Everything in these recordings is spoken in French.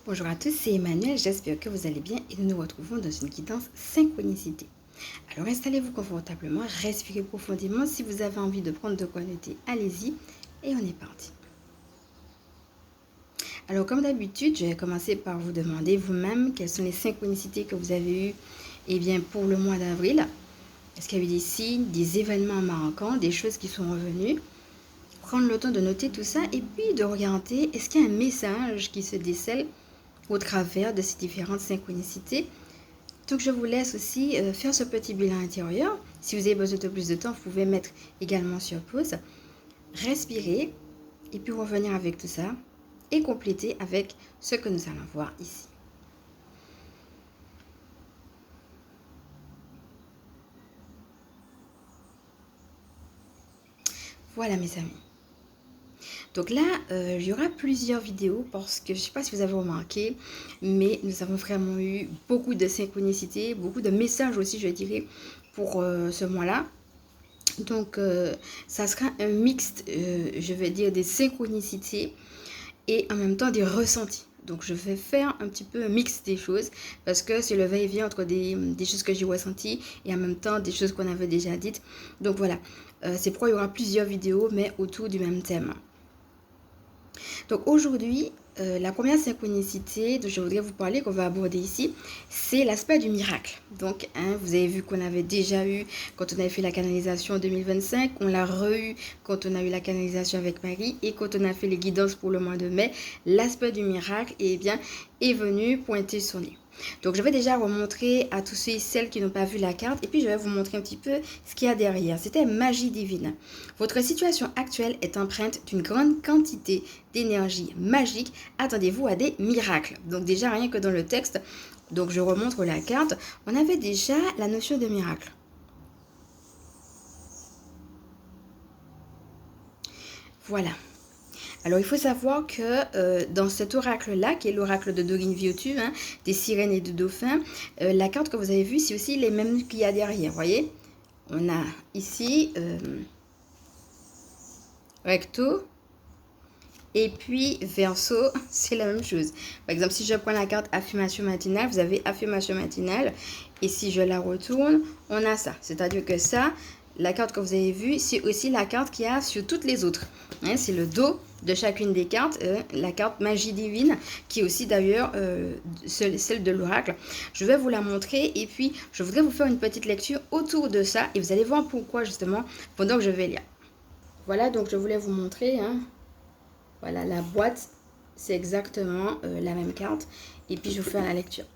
Bonjour à tous, c'est Emmanuel, j'espère que vous allez bien et nous nous retrouvons dans une guidance synchronicité. Alors installez-vous confortablement, respirez profondément, si vous avez envie de prendre de quoi noter, allez-y et on est parti. Alors comme d'habitude, je vais commencer par vous demander vous-même quelles sont les synchronicités que vous avez eues pour le mois d'avril. Est-ce qu'il y a eu des signes, des événements marquants, des choses qui sont revenues? Prendre le temps de noter tout ça et puis de regarder est-ce qu'il y a un message qui se décèle au travers de ces différentes synchronicités. Donc je vous laisse aussi faire ce petit bilan intérieur. Si vous avez besoin de plus de temps, vous pouvez mettre également sur pause, respirer et puis revenir avec tout ça et compléter avec ce que nous allons voir ici. Voilà mes amis. Donc là, il y aura plusieurs vidéos parce que je ne sais pas si vous avez remarqué, mais nous avons vraiment eu beaucoup de synchronicité, beaucoup de messages aussi, je dirais, pour ce mois-là. Donc, ça sera un mixte, je vais dire, des synchronicités et en même temps des ressentis. Donc, je vais faire un petit peu un mix des choses parce que c'est le va-et-vient entre des choses que j'ai ressenties et en même temps des choses qu'on avait déjà dites. Donc, voilà. C'est pourquoi il y aura plusieurs vidéos, mais autour du même thème. Donc aujourd'hui, la première synchronicité dont je voudrais vous parler, qu'on va aborder ici, c'est l'aspect du miracle. Donc, vous avez vu qu'on avait déjà eu quand on avait fait la canalisation en 2025, on l'a re-eu quand on a eu la canalisation avec Marie et quand on a fait les guidances pour le mois de mai, l'aspect du miracle est venu pointer son nez. Donc je vais déjà remontrer à tous ceux et celles qui n'ont pas vu la carte et puis je vais vous montrer un petit peu ce qu'il y a derrière. C'était magie divine. Votre situation actuelle est empreinte d'une grande quantité d'énergie magique. Attendez-vous à des miracles. Donc déjà rien que dans le texte, donc je remontre la carte, on avait déjà la notion de miracle. Voilà. Alors, il faut savoir que dans cet oracle-là, qui est l'oracle de Dorine Virtue, des sirènes et de dauphins, la carte que vous avez vue, c'est aussi les mêmes qu'il y a derrière, vous voyez? On a ici recto et puis verso, c'est la même chose. Par exemple, si je prends la carte affirmation matinale, vous avez affirmation matinale et si je la retourne, on a ça. C'est-à-dire que ça, la carte que vous avez vue, c'est aussi la carte qu'il y a sur toutes les autres. C'est le dos de chacune des cartes, la carte magie divine, qui est aussi d'ailleurs celle de l'oracle. Je vais vous la montrer et puis je voudrais vous faire une petite lecture autour de ça et vous allez voir pourquoi justement pendant que je vais lire. Voilà, donc je voulais vous montrer, voilà la boîte, c'est exactement la même carte et puis je vous fais la lecture.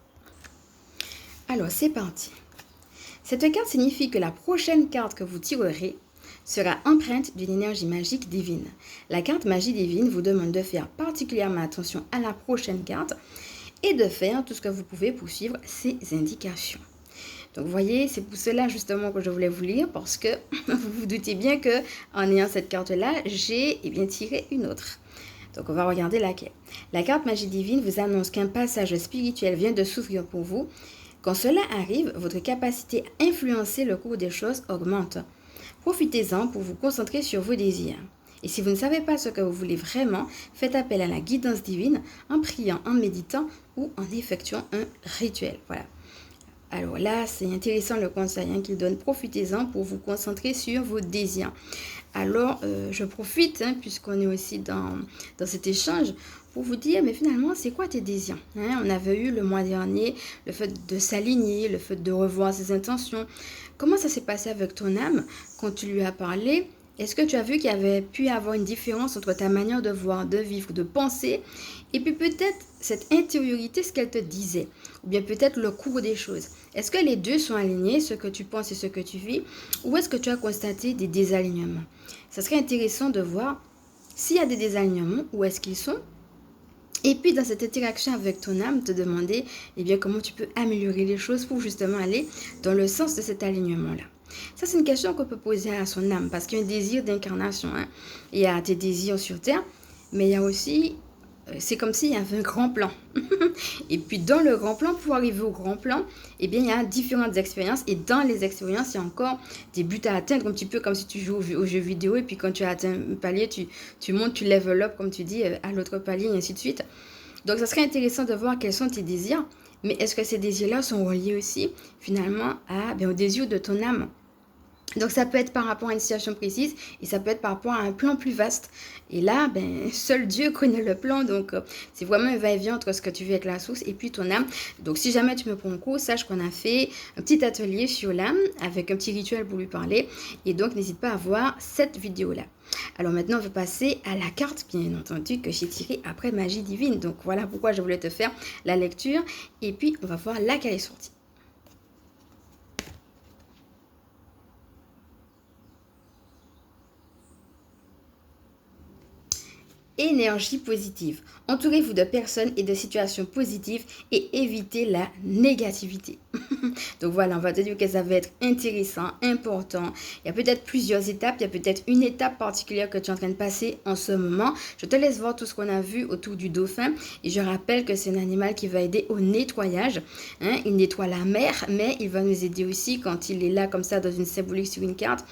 Alors c'est parti. Cette carte signifie que la prochaine carte que vous tirerez sera empreinte d'une énergie magique divine. La carte magie divine vous demande de faire particulièrement attention à la prochaine carte et de faire tout ce que vous pouvez pour suivre ces indications. Donc vous voyez, c'est pour cela justement que je voulais vous lire parce que vous vous doutez bien que en ayant cette carte-là, j'ai tiré une autre. Donc on va regarder laquelle. La carte magie divine vous annonce qu'un passage spirituel vient de s'ouvrir pour vous. Quand cela arrive, votre capacité à influencer le cours des choses augmente. Profitez-en pour vous concentrer sur vos désirs. Et si vous ne savez pas ce que vous voulez vraiment, faites appel à la guidance divine en priant, en méditant ou en effectuant un rituel. Voilà. Alors là, c'est intéressant le conseil qu'il donne. Profitez-en pour vous concentrer sur vos désirs. Alors, je profite, puisqu'on est aussi dans cet échange, pour vous dire, mais finalement, c'est quoi tes désirs? On avait eu le mois dernier le fait de s'aligner, le fait de revoir ses intentions. Comment ça s'est passé avec ton âme quand tu lui as parlé? Est-ce que tu as vu qu'il y avait pu avoir une différence entre ta manière de voir, de vivre, de penser, et puis peut-être cette intériorité, ce qu'elle te disait, ou bien peut-être le cours des choses? Est-ce que les deux sont alignés, ce que tu penses et ce que tu vis, ou est-ce que tu as constaté des désalignements? Ça serait intéressant de voir s'il y a des désalignements, où est-ce qu'ils sont? Et puis dans cette interaction avec ton âme, te demander comment tu peux améliorer les choses pour justement aller dans le sens de cet alignement-là. Ça, c'est une question qu'on peut poser à son âme parce qu'il y a un désir d'incarnation. Il y a tes désirs sur Terre, mais il y a aussi, c'est comme s'il y avait un grand plan. Et puis dans le grand plan, pour arriver au grand plan, il y a différentes expériences. Et dans les expériences, il y a encore des buts à atteindre, un petit peu comme si tu joues aux jeux vidéo. Et puis quand tu as atteint un palier, tu montes, tu level up, comme tu dis, à l'autre palier, et ainsi de suite. Donc, ça serait intéressant de voir quels sont tes désirs. Mais est-ce que ces désirs-là sont reliés aussi, finalement, aux désirs de ton âme? Donc, ça peut être par rapport à une situation précise et ça peut être par rapport à un plan plus vaste. Et là, seul Dieu connaît le plan. Donc, c'est vraiment un va-et-vient entre ce que tu vis avec la source et puis ton âme. Donc, si jamais tu me prends en cours, sache qu'on a fait un petit atelier sur l'âme avec un petit rituel pour lui parler. Et donc, n'hésite pas à voir cette vidéo-là. Alors maintenant, on va passer à la carte, bien entendu, que j'ai tirée après Magie Divine. Donc, voilà pourquoi je voulais te faire la lecture. Et puis, on va voir là qu'elle est sortie. Énergie positive. Entourez-vous de personnes et de situations positives et évitez la négativité. Donc voilà, on va te dire que ça va être intéressant, important. Il y a peut-être plusieurs étapes, il y a peut-être une étape particulière que tu es en train de passer en ce moment. Je te laisse voir tout ce qu'on a vu autour du dauphin. Et je rappelle que c'est un animal qui va aider au nettoyage. Il nettoie la mer, mais il va nous aider aussi quand il est là comme ça dans une symbolique sur une carte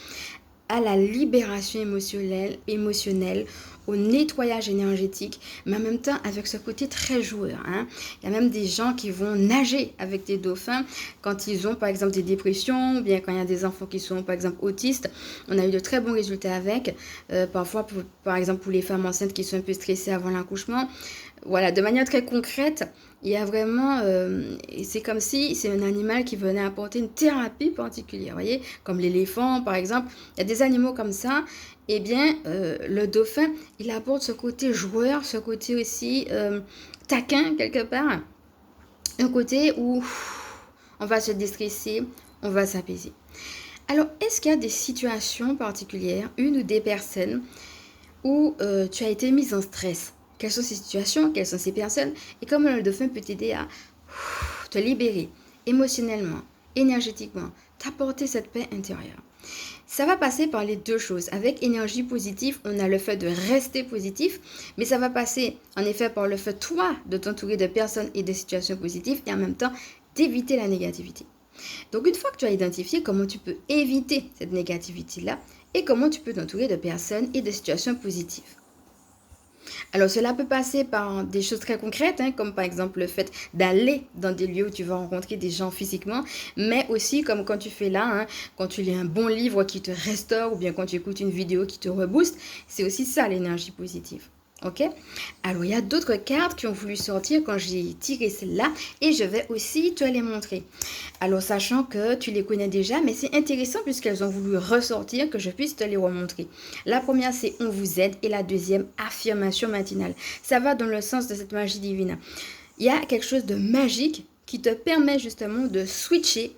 à la libération émotionnelle, au nettoyage énergétique, mais en même temps avec ce côté très joueur. Il y a même des gens qui vont nager avec des dauphins quand ils ont par exemple des dépressions, ou bien quand il y a des enfants qui sont par exemple autistes. On a eu de très bons résultats avec, parfois par exemple pour les femmes enceintes qui sont un peu stressées avant l'accouchement. Voilà, de manière très concrète, il y a vraiment, c'est comme si c'est un animal qui venait apporter une thérapie particulière, vous voyez, comme l'éléphant par exemple. Il y a des animaux comme ça. Eh bien, le dauphin, il apporte ce côté joueur, ce côté aussi taquin quelque part. Un côté où on va se déstresser, on va s'apaiser. Alors, est-ce qu'il y a des situations particulières, une ou des personnes, où tu as été mise en stress? Quelles sont ces situations? Quelles sont ces personnes? Et comment le dauphin peut t'aider à te libérer émotionnellement, énergétiquement, t'apporter cette paix intérieure? Ça va passer par les deux choses. Avec énergie positive, on a le fait de rester positif, mais ça va passer en effet par le fait, toi, de t'entourer de personnes et de situations positives et en même temps d'éviter la négativité. Donc, une fois que tu as identifié comment tu peux éviter cette négativité-là et comment tu peux t'entourer de personnes et de situations positives. Alors, cela peut passer par des choses très concrètes, comme par exemple le fait d'aller dans des lieux où tu vas rencontrer des gens physiquement, mais aussi comme quand tu fais là, quand tu lis un bon livre qui te restaure ou bien quand tu écoutes une vidéo qui te rebooste, c'est aussi ça l'énergie positive. Ok? Alors, il y a d'autres cartes qui ont voulu sortir quand j'ai tiré celle-là et je vais aussi te les montrer. Alors, sachant que tu les connais déjà, mais c'est intéressant puisqu'elles ont voulu ressortir que je puisse te les remontrer. La première, c'est On vous aide et la deuxième, Affirmation matinale. Ça va dans le sens de cette magie divine. Il y a quelque chose de magique qui te permet justement de switcher,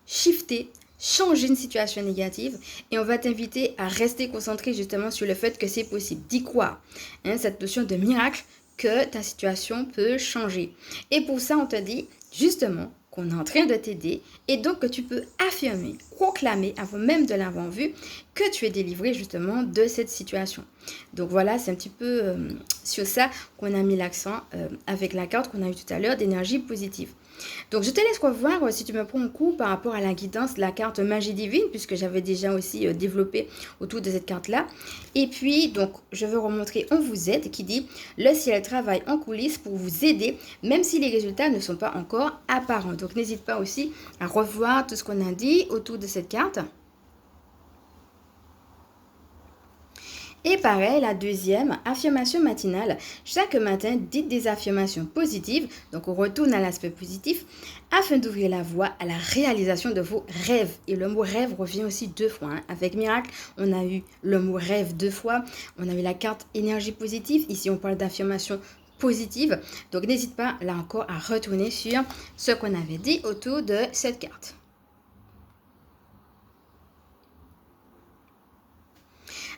shifter, changer une situation négative et on va t'inviter à rester concentré justement sur le fait que c'est possible d'y croire. Cette notion de miracle que ta situation peut changer. Et pour ça, on te dit justement qu'on est en train de t'aider et donc que tu peux affirmer, proclamer avant même de l'avoir vu que tu es délivré justement de cette situation. Donc voilà, c'est un petit peu sur ça qu'on a mis l'accent avec la carte qu'on a eu tout à l'heure d'énergie positive. Donc je te laisse revoir si tu me prends un coup par rapport à la guidance de la carte magie divine puisque j'avais déjà aussi développé autour de cette carte là. Et puis donc je veux remontrer On vous aide qui dit le ciel travaille en coulisses pour vous aider même si les résultats ne sont pas encore apparents. Donc n'hésite pas aussi à revoir tout ce qu'on a dit autour de cette carte. Et pareil, la deuxième, affirmation matinale. Chaque matin, dites des affirmations positives, donc on retourne à l'aspect positif, afin d'ouvrir la voie à la réalisation de vos rêves. Et le mot rêve revient aussi deux fois. Avec Miracle, on a eu le mot rêve deux fois. On a eu la carte énergie positive. Ici, on parle d'affirmation positive. Donc n'hésite pas, là encore, à retourner sur ce qu'on avait dit autour de cette carte.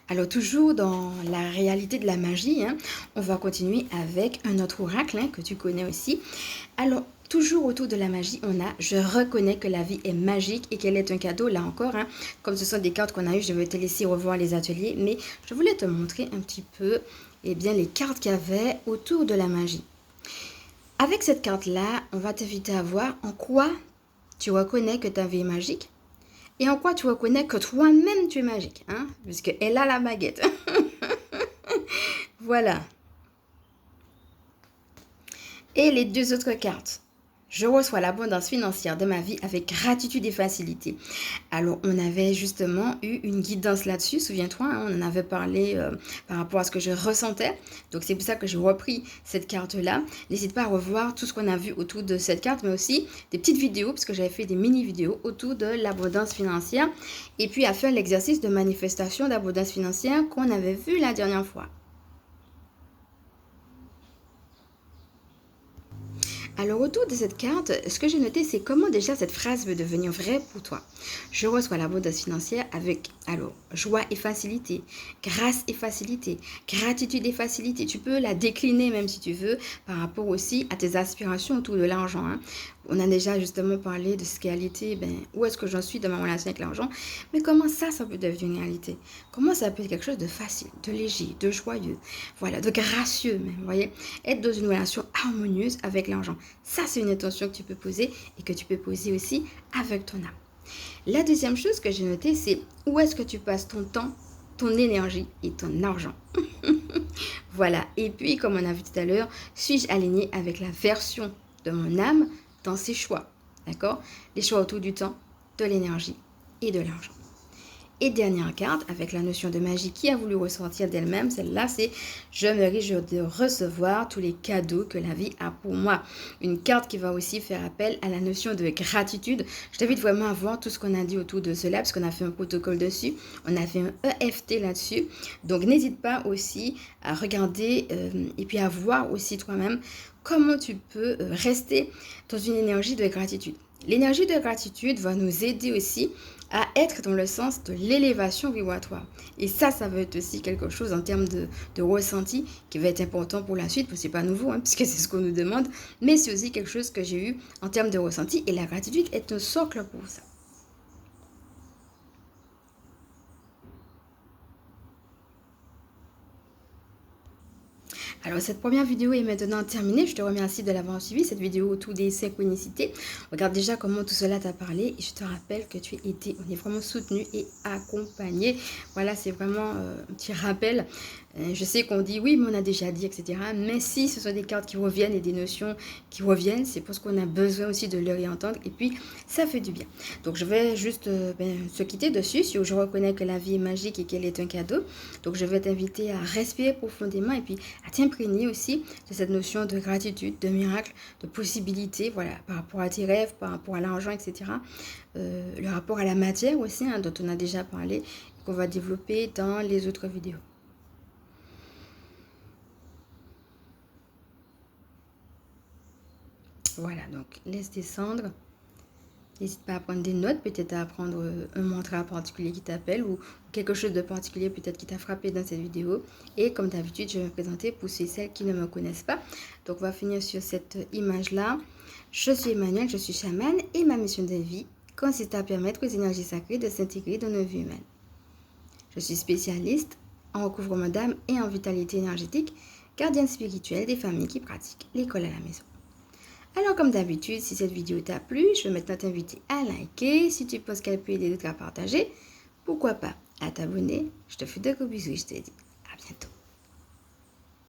Alors toujours dans la réalité de la magie, on va continuer avec un autre oracle que tu connais aussi. Alors toujours autour de la magie, on a « Je reconnais que la vie est magique et qu'elle est un cadeau ». Là encore, comme ce sont des cartes qu'on a eues, je vais te laisser revoir les ateliers. Mais je voulais te montrer un petit peu les cartes qu'il y avait autour de la magie. Avec cette carte-là, on va t'inviter à voir en quoi tu reconnais que ta vie est magique. Et en quoi tu reconnais que toi-même tu es magique, puisqu'elle a la baguette. Voilà. Et les deux autres cartes. Je reçois l'abondance financière de ma vie avec gratitude et facilité. Alors, on avait justement eu une guidance là-dessus, souviens-toi, hein, on en avait parlé par rapport à ce que je ressentais. Donc, c'est pour ça que j'ai repris cette carte-là. N'hésite pas à revoir tout ce qu'on a vu autour de cette carte, mais aussi des petites vidéos, parce que j'avais fait des mini-vidéos autour de l'abondance financière. Et puis, à faire l'exercice de manifestation d'abondance financière qu'on avait vu la dernière fois. Alors, autour de cette carte, ce que j'ai noté, c'est comment déjà cette phrase veut devenir vraie pour toi. Je reçois l'abondance financière avec, alors, joie et facilité, grâce et facilité, gratitude et facilité. Tu peux la décliner même si tu veux, par rapport aussi à tes aspirations autour de l'argent. Hein. On a déjà justement parlé de ce qu'est réalité, où est-ce que j'en suis dans ma relation avec l'argent, mais comment ça peut devenir une réalité? Comment ça peut être quelque chose de facile, de léger, de joyeux, voilà, de gracieux même, vous voyez? Être dans une relation harmonieuse avec l'argent. Ça, c'est une intention que tu peux poser et que tu peux poser aussi avec ton âme. La deuxième chose que j'ai notée, c'est où est-ce que tu passes ton temps, ton énergie et ton argent. Voilà. Et puis, comme on a vu tout à l'heure, suis-je alignée avec la version de mon âme dans ses choix? D'accord? Les choix autour du temps, de l'énergie et de l'argent. Et dernière carte, avec la notion de magie qui a voulu ressortir d'elle-même, celle-là, c'est « Je me réjouis de recevoir tous les cadeaux que la vie a pour moi ». Une carte qui va aussi faire appel à la notion de gratitude. Je t'invite vraiment à voir tout ce qu'on a dit autour de cela, parce qu'on a fait un protocole dessus, on a fait un EFT là-dessus. Donc, n'hésite pas aussi à regarder et puis à voir aussi toi-même comment tu peux rester dans une énergie de gratitude. L'énergie de gratitude va nous aider aussi à être dans le sens de l'élévation vibratoire. Et ça va être aussi quelque chose en termes de ressenti qui va être important pour la suite, parce que c'est pas nouveau, hein, puisque c'est ce qu'on nous demande, mais c'est aussi quelque chose que j'ai eu en termes de ressenti, et la gratitude est un socle pour ça. Alors cette première vidéo est maintenant terminée. Je te remercie de l'avoir suivi, cette vidéo autour des synchronicités. Regarde déjà comment tout cela t'a parlé et je te rappelle que on est vraiment soutenu et accompagné. Voilà, c'est vraiment un petit rappel. Je sais qu'on dit oui, mais on a déjà dit, etc. Mais si ce sont des cartes qui reviennent et des notions qui reviennent, c'est parce qu'on a besoin aussi de le réentendre et puis ça fait du bien. Donc je vais juste se quitter dessus. Si je reconnais que la vie est magique et qu'elle est un cadeau, donc je vais t'inviter à respirer profondément et puis à t'imprégner aussi de cette notion de gratitude, de miracle, de possibilité, voilà, par rapport à tes rêves, par rapport à l'argent, etc. Le rapport à la matière aussi, hein, dont on a déjà parlé, et qu'on va développer dans les autres vidéos. Voilà, donc laisse descendre. N'hésite pas à prendre des notes, peut-être à prendre un mantra particulier qui t'appelle ou quelque chose de particulier peut-être qui t'a frappé dans cette vidéo. Et comme d'habitude, je vais me présenter pour ceux et celles qui ne me connaissent pas. Donc, on va finir sur cette image-là. Je suis Emmanuelle, je suis chamane et ma mission de vie consiste à permettre aux énergies sacrées de s'intégrer dans nos vies humaines. Je suis spécialiste en recouvrement d'âme et en vitalité énergétique, gardienne spirituelle des familles qui pratiquent l'école à la maison. Alors comme d'habitude, si cette vidéo t'a plu, je vais maintenant t'inviter à liker. Si tu penses qu'elle peut aider d'autres à partager, pourquoi pas à t'abonner. Je te fais de gros bisous, je te dis